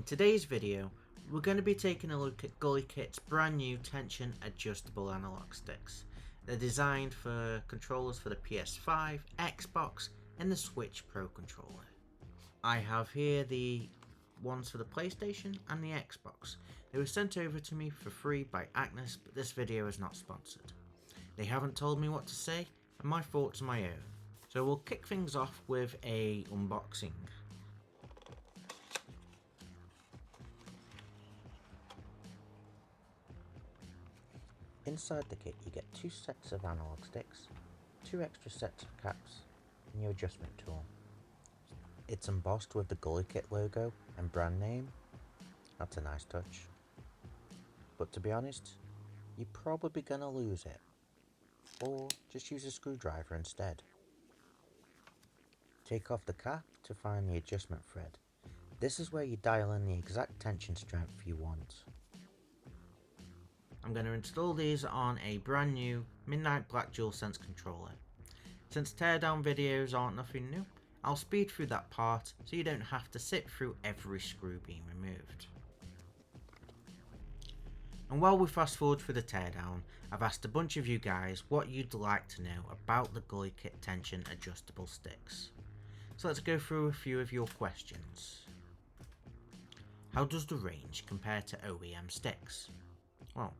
today's video, we're going to be taking a look at Gulikit's brand new tension adjustable analog sticks. They're designed for controllers for the PS5, Xbox and the Switch Pro controller. I have here the ones for the PlayStation and the Xbox. They were sent over to me for free by Agnes, but this video is not sponsored. They haven't told me what to say and my thoughts are my own. So we'll kick things off with a unboxing. Inside the kit you get 2 sets of analog sticks, 2 extra sets of caps and your adjustment tool. It's embossed with the Gulikit logo and brand name. That's a nice touch. But to be honest, you're probably gonna lose it. Or just use a screwdriver instead. Take off the cap to find the adjustment thread. This is where you dial in the exact tension strength you want. I'm going to install these on a brand new Midnight Black DualSense controller. Since teardown videos aren't nothing new, I'll speed through that part so you don't have to sit through every screw being removed. And while we fast forward through the teardown, I've asked a bunch of you guys what you'd like to know about the Gulikit tension adjustable sticks. So let's go through a few of your questions. How does the range compare to OEM sticks? Well,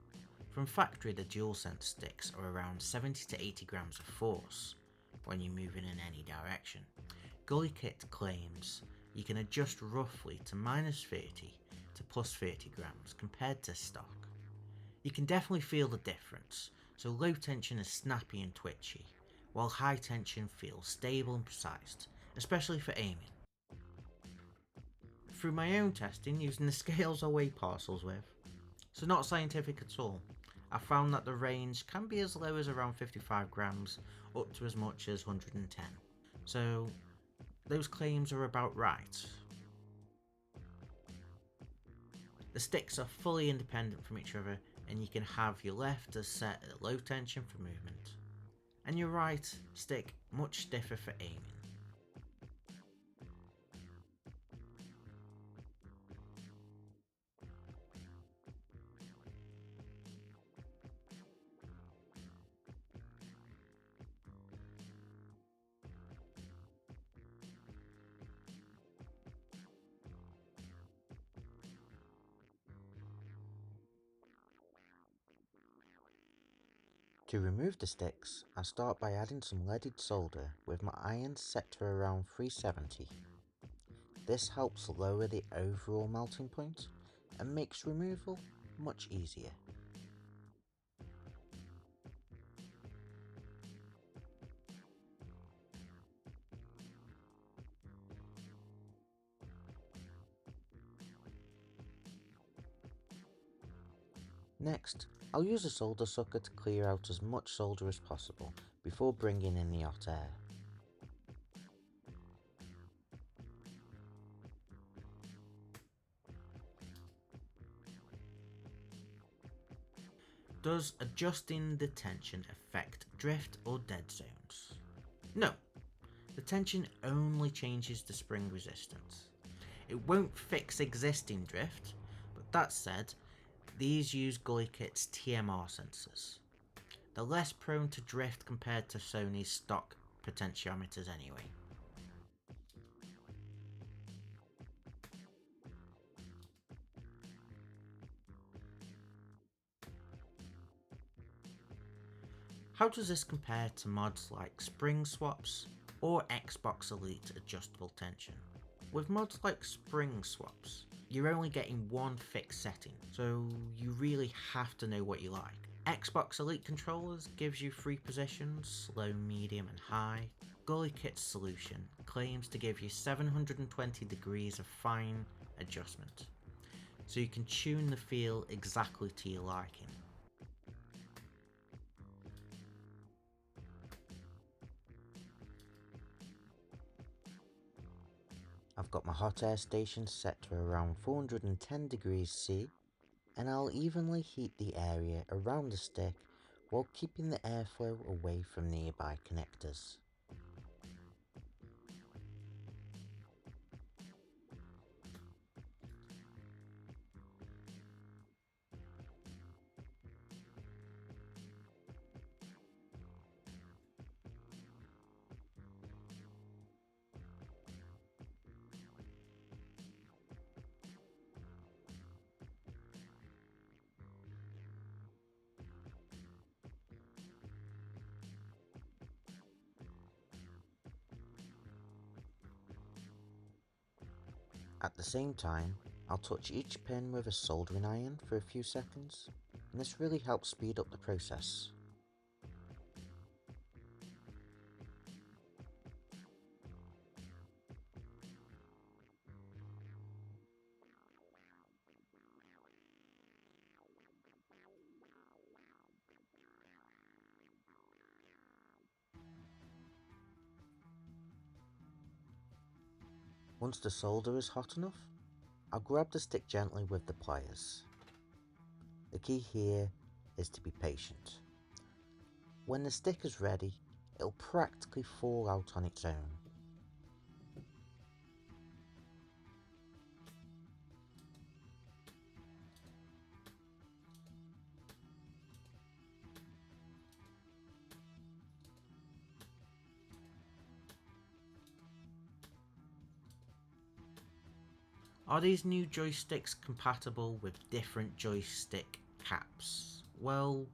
from factory the DualSense sticks are around 70 to 80 grams of force when you're moving in any direction. Gulikit claims you can adjust roughly to minus 30 to plus 30 grams compared to stock. You can definitely feel the difference, so low tension is snappy and twitchy, while high tension feels stable and precise, especially for aiming. Through my own testing using the scales I weigh parcels with, so not scientific at all, I found that the range can be as low as around 55 grams up to as much as 110. So those claims are about right. The sticks are fully independent from each other and you can have your left as set at low tension for movement and your right stick much stiffer for aiming. To remove the sticks, I start by adding some leaded solder with my iron set to around 370. This helps lower the overall melting point and makes removal much easier. Next, I'll use a solder sucker to clear out as much solder as possible before bringing in the hot air. Does adjusting the tension affect drift or dead zones? No, the tension only changes the spring resistance. It won't fix existing drift, but that said, these use Gulikit's TMR sensors. They're less prone to drift compared to Sony's stock potentiometers anyway. How does this compare to mods like spring swaps or Xbox Elite adjustable tension? With mods like spring swaps, you're only getting one fixed setting, so you really have to know what you like. Xbox Elite controllers gives you 3 positions, low, medium and high. Gulikit's solution claims to give you 720 degrees of fine adjustment, so you can tune the feel exactly to your liking. I've got my hot air station set to around 410 degrees C, and I'll evenly heat the area around the stick while keeping the airflow away from nearby connectors. At the same time, I'll touch each pin with a soldering iron for a few seconds, and this really helps speed up the process. Once the solder is hot enough, I'll grab the stick gently with the pliers. The key here is to be patient. When the stick is ready, it'll practically fall out on its own. Are these new joysticks compatible with different joystick caps? Well,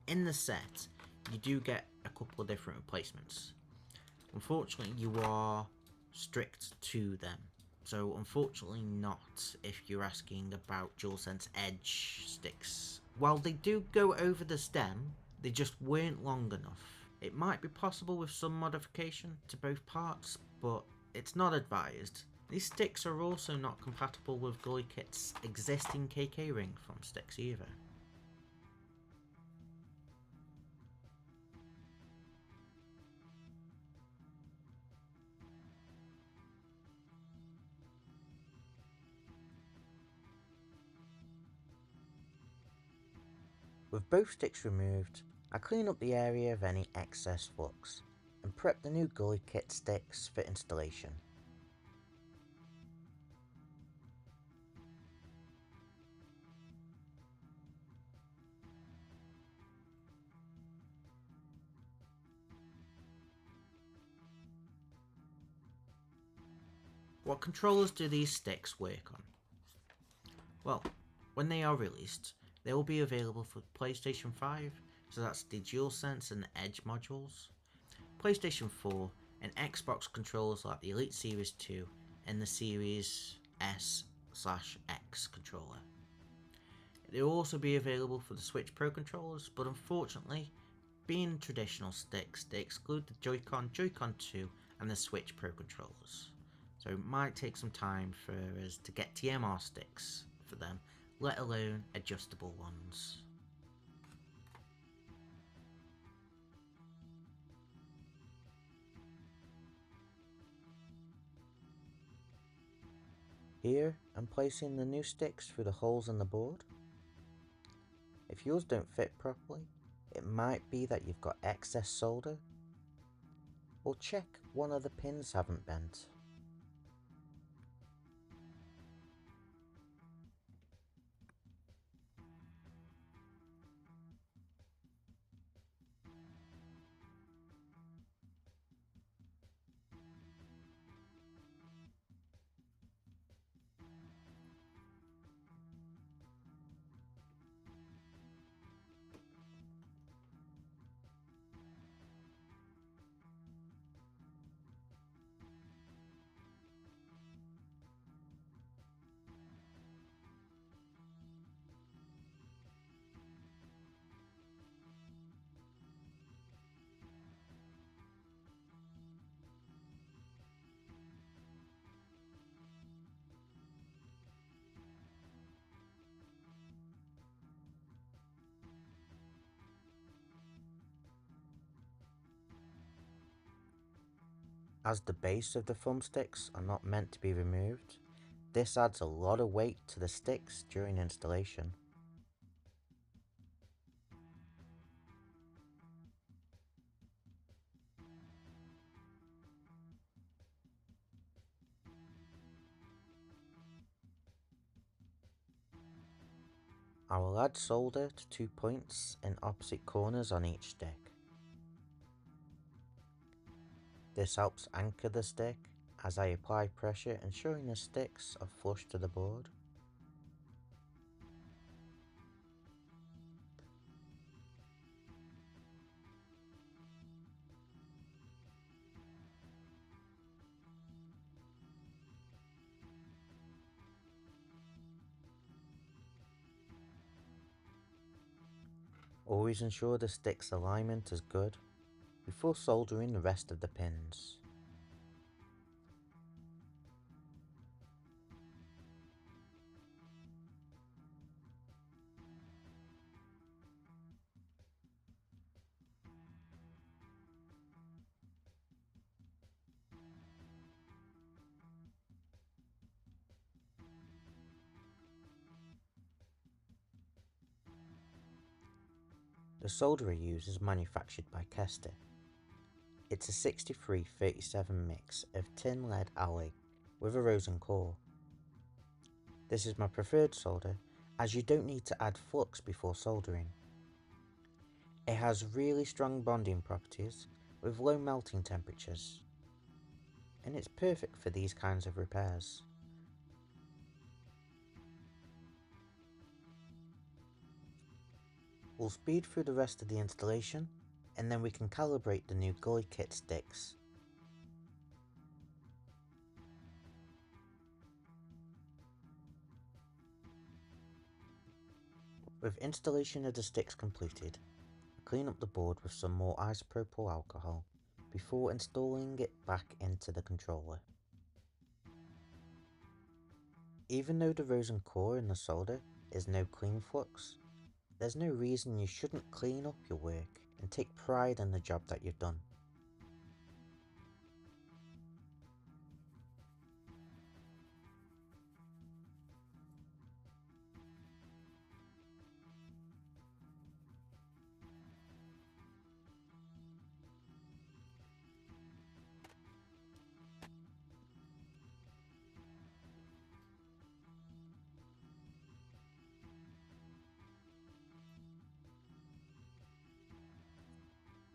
in the set, you do get a couple of different replacements. Unfortunately, you are strict to them. So unfortunately not if you're asking about DualSense Edge sticks. While they do go over the stem, they just weren't long enough. It might be possible with some modification to both parts, but it's not advised. These sticks are also not compatible with Gulikit's existing KK ring foam sticks either. With both sticks removed, I clean up the area of any excess flux and prep the new Gulikit sticks for installation. What controllers do these sticks work on? Well, when they are released, they will be available for PlayStation 5, so that's the DualSense and Edge modules, PlayStation 4, and Xbox controllers like the Elite Series 2 and the Series S/X controller. They will also be available for the Switch Pro controllers, but unfortunately, being traditional sticks, they exclude the Joy-Con, Joy-Con 2 and the Switch Pro controllers. So it might take some time for us to get TMR sticks for them, let alone adjustable ones. Here, I'm placing the new sticks through the holes in the board. If yours don't fit properly, it might be that you've got excess solder, or check one of the pins haven't bent. As the base of the thumbsticks are not meant to be removed, this adds a lot of weight to the sticks during installation. I will add solder to 2 points in opposite corners on each stick. This helps anchor the stick as I apply pressure, ensuring the sticks are flush to the board. Always ensure the stick's alignment is good before soldering the rest of the pins. The solder I use is manufactured by Kester. It's a 6337 mix of tin lead alloy with a rosin core. This is my preferred solder as you don't need to add flux before soldering. It has really strong bonding properties with low melting temperatures, and it's perfect for these kinds of repairs. We'll speed through the rest of the installation, and then we can calibrate the new Gulikit sticks. With installation of the sticks completed, clean up the board with some more isopropyl alcohol before installing it back into the controller. Even though the rosin core in the solder is no clean flux, there's no reason you shouldn't clean up your work and take pride in the job that you've done.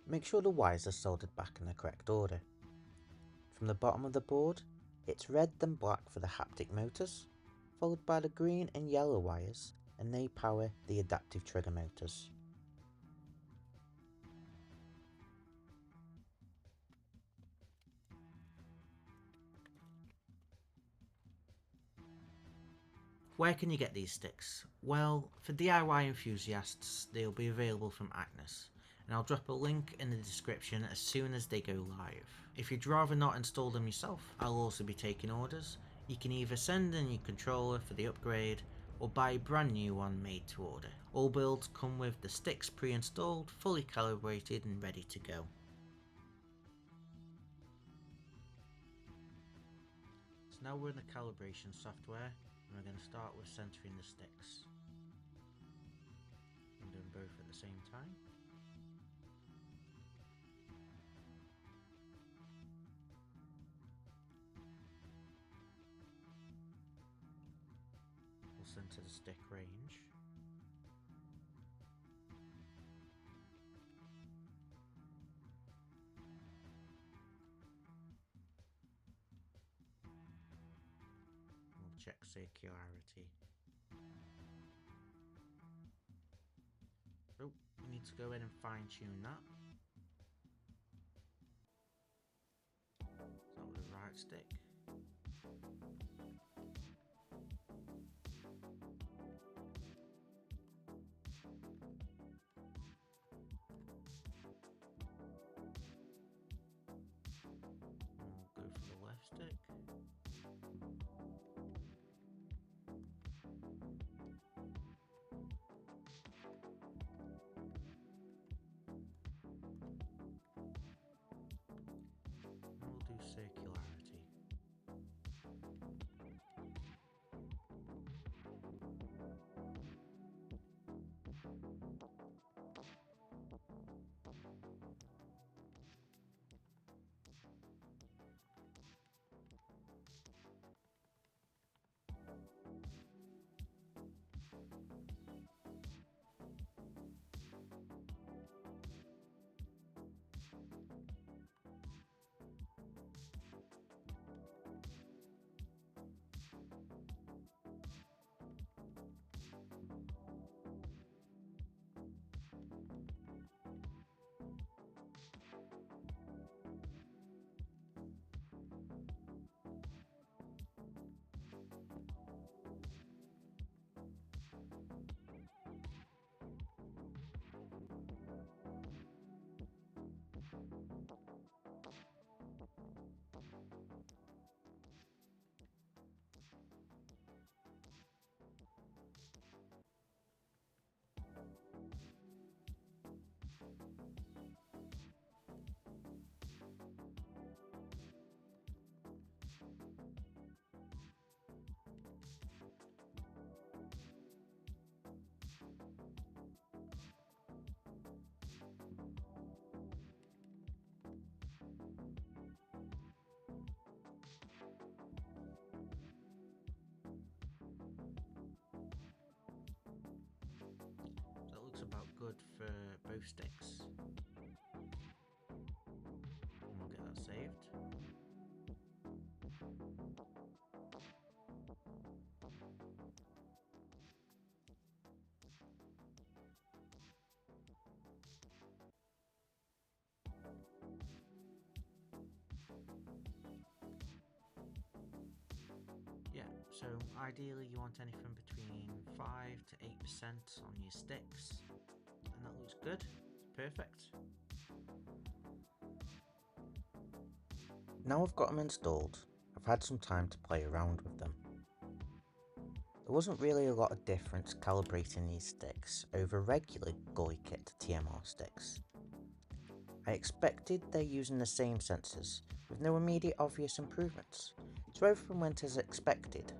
Make sure the wires are soldered back in the correct order. From the bottom of the board, it's red then black for the haptic motors, followed by the green and yellow wires, and they power the adaptive trigger motors. Where can you get these sticks? Well, for DIY enthusiasts, they'll be available from Agnes, and I'll drop a link in the description as soon as they go live. If you'd rather not install them yourself, I'll also be taking orders. You can either send in your controller for the upgrade, or buy a brand new one made to order. All builds come with the sticks pre-installed, fully calibrated and ready to go. So now we're in the calibration software, and we're going to start with centering the sticks. I'm doing both at the same time. We'll center the stick range. We'll check circularity. Oh, we need to go in and fine tune that. Is that with the right stick? We'll go for the left stick. And we'll do circularity. both sticks. And we'll get that saved. Yeah, so ideally you want anything between 5 to 8% on your sticks, and that looks good, it's perfect. Now I've got them installed, I've had some time to play around with them. There wasn't really a lot of difference calibrating these sticks over regular Gulikit TMR sticks. I expected they're using the same sensors, with no immediate obvious improvements, so everything went as expected.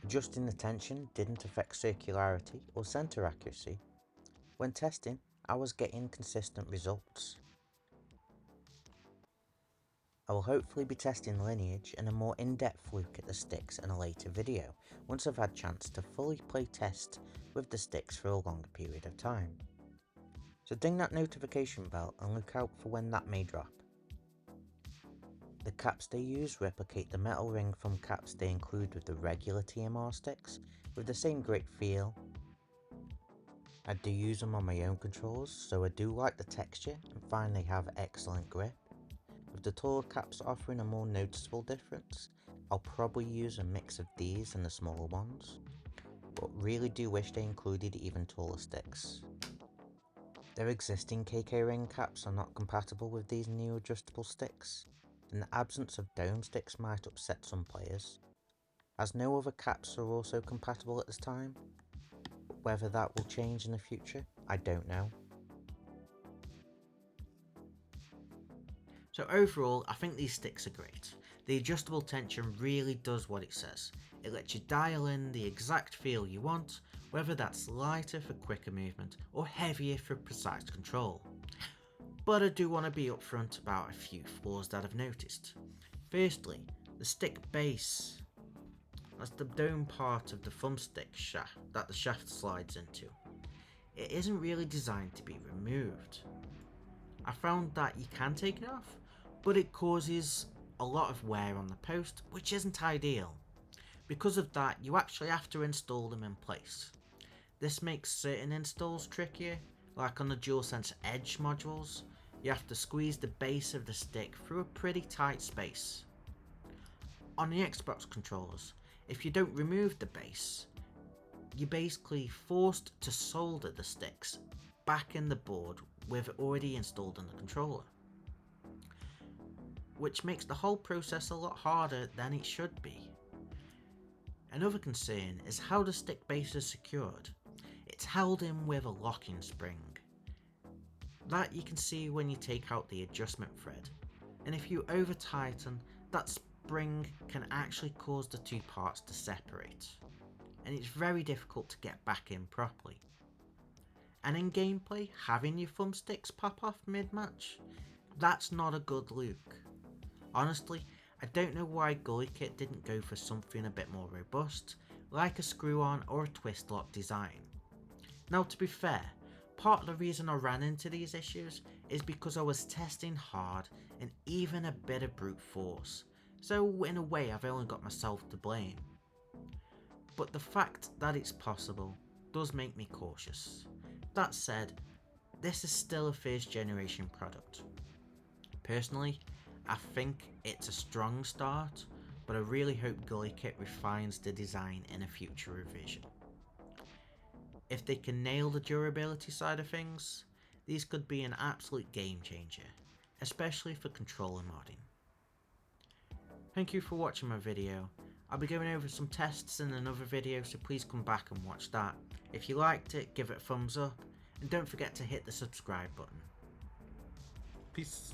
Adjusting the tension didn't affect circularity or center accuracy. When testing, I was getting consistent results. I will hopefully be testing lineage and a more in-depth look at the sticks in a later video, once I've had chance to fully play test with the sticks for a longer period of time. So ding that notification bell and look out for when that may drop. The caps they use replicate the metal ring foam caps they include with the regular TMR sticks, with the same great feel. I do use them on my own controllers, so I do like the texture and find they have excellent grip. With the taller caps offering a more noticeable difference, I'll probably use a mix of these and the smaller ones, but really do wish they included even taller sticks. Their existing KK ring caps are not compatible with these new adjustable sticks, and the absence of dome sticks might upset some players, as no other caps are also compatible at this time. Whether that will change in the future, I don't know. So overall, I think these sticks are great. The adjustable tension really does what it says. It lets you dial in the exact feel you want, whether that's lighter for quicker movement or heavier for precise control. But I do want to be upfront about a few flaws that I've noticed. Firstly, the stick base. That's the dome part of the thumbstick shaft that the shaft slides into. It isn't really designed to be removed. I found that you can take it off, but it causes a lot of wear on the post, which isn't ideal. Because of that, you actually have to install them in place. This makes certain installs trickier, like on the DualSense Edge modules. You have to squeeze the base of the stick through a pretty tight space. On the Xbox controllers, if you don't remove the base, you're basically forced to solder the sticks back in the board with it already installed in the controller, which makes the whole process a lot harder than it should be. Another concern is how the stick base is secured. It's held in with a locking spring. That you can see when you take out the adjustment thread, and if you over tighten, that spring can actually cause the two parts to separate, and it's very difficult to get back in properly. And in gameplay, having your thumbsticks pop off mid-match, that's not a good look. Honestly, I don't know why Gulikit didn't go for something a bit more robust, like a screw-on or a twist lock design. Now to be fair, part of the reason I ran into these issues is because I was testing hard and even a bit of brute force, so in a way I've only got myself to blame. But the fact that it's possible does make me cautious. That said, this is still a first generation product. Personally, I think it's a strong start, but I really hope Gulikit refines the design in a future revision. If they can nail the durability side of things, these could be an absolute game changer, especially for controller modding. Thank you for watching my video. I'll be going over some tests in another video, so please come back and watch that. If you liked it, give it a thumbs up, and don't forget to hit the subscribe button. Peace.